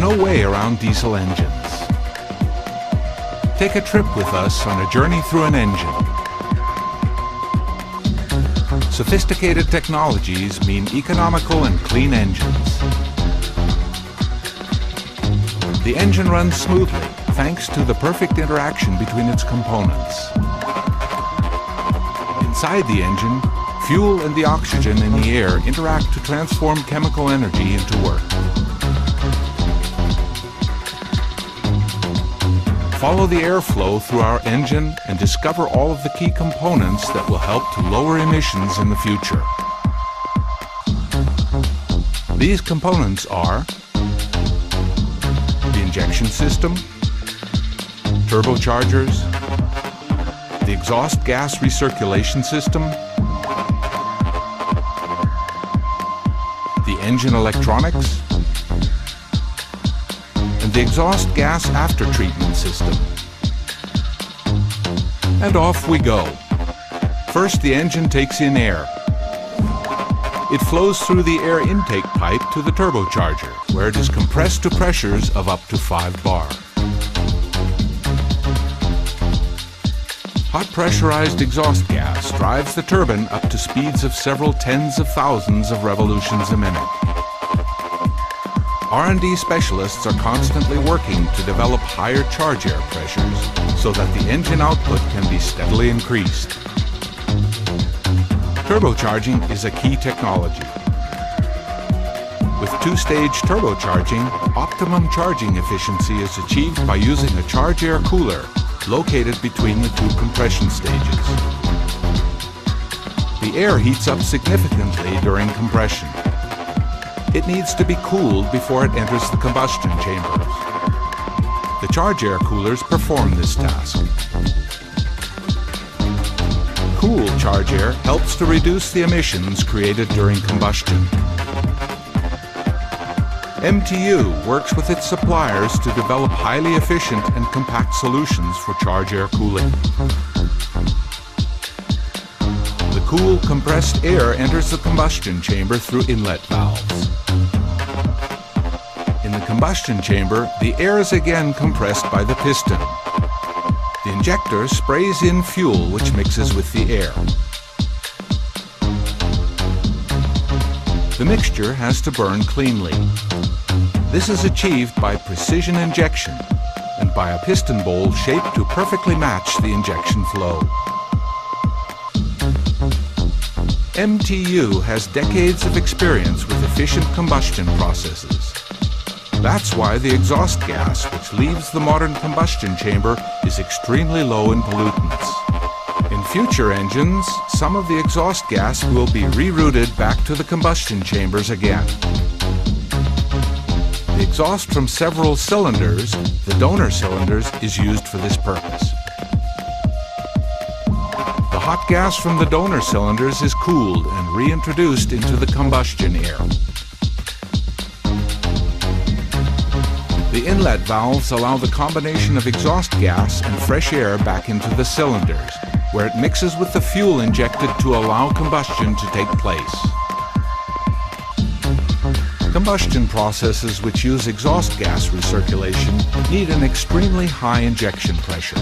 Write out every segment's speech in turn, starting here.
no way around diesel engines. Take a trip with us on a journey through an engine. Sophisticated technologies mean economical and clean engines. The engine runs smoothly thanks to the perfect interaction between its components. Inside the engine, fuel and the oxygen in the air interact to transform chemical energy into work. Follow the airflow through our engine and discover all of the key components that will help to lower emissions in the future. These components are the injection system, turbochargers, the exhaust gas recirculation system, the engine electronics, and the exhaust gas after-treatment system. And off we go. First, the engine takes in air. It flows through the air intake pipe to the turbocharger, where it is compressed to pressures of up to 5 bar. Hot pressurized exhaust gas drives the turbine up to speeds of several tens of thousands of revolutions a minute. R&D specialists are constantly working to develop higher charge air pressures so that the engine output can be steadily increased. Turbocharging is a key technology. With two-stage turbocharging, optimum charging efficiency is achieved by using a charge air cooler located between the two compression stages. The air heats up significantly during compression. It needs to be cooled before it enters the combustion chambers. The charge air coolers perform this task. Cool charge air helps to reduce the emissions created during combustion. MTU works with its suppliers to develop highly efficient and compact solutions for charge air cooling. The cool, compressed air enters the combustion chamber through inlet valves. In the combustion chamber, the air is again compressed by the piston. The injector sprays in fuel which mixes with the air. The mixture has to burn cleanly. This is achieved by precision injection and by a piston bowl shaped to perfectly match the injection flow. MTU has decades of experience with efficient combustion processes. That's why the exhaust gas which leaves the modern combustion chamber is extremely low in pollutants. In future engines, some of the exhaust gas will be rerouted back to the combustion chambers again. The exhaust from several cylinders, the donor cylinders, is used for this purpose. The hot gas from the donor cylinders is cooled and reintroduced into the combustion air. The inlet valves allow the combination of exhaust gas and fresh air back into the cylinders, where it mixes with the fuel injected to allow combustion to take place. Combustion processes which use exhaust gas recirculation need an extremely high injection pressure.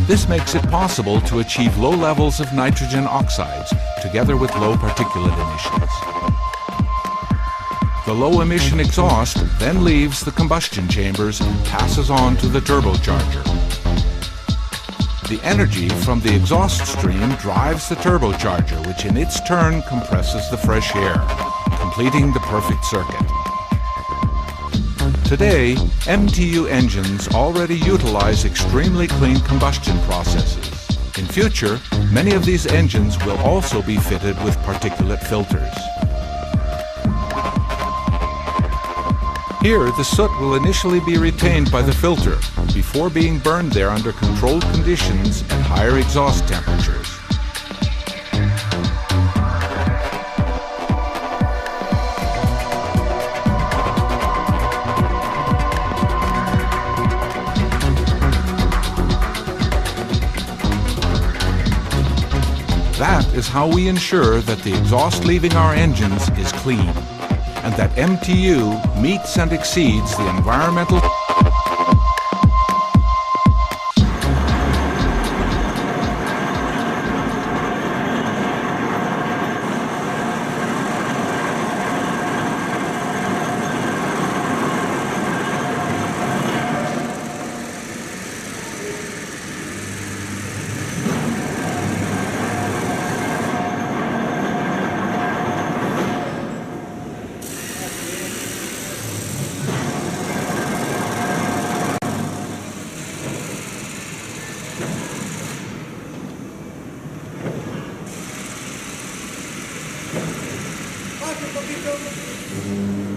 This makes it possible to achieve low levels of nitrogen oxides together with low particulate emissions. The low-emission exhaust then leaves the combustion chambers and passes on to the turbocharger. The energy from the exhaust stream drives the turbocharger, which in its turn compresses the fresh air, completing the perfect circuit. Today, MTU engines already utilize extremely clean combustion processes. In future, many of these engines will also be fitted with particulate filters. Here, the soot will initially be retained by the filter before being burned there under controlled conditions at higher exhaust temperatures. That is how we ensure that the exhaust leaving our engines is clean. and that MTU meets and exceeds the environmental Baje un poquito.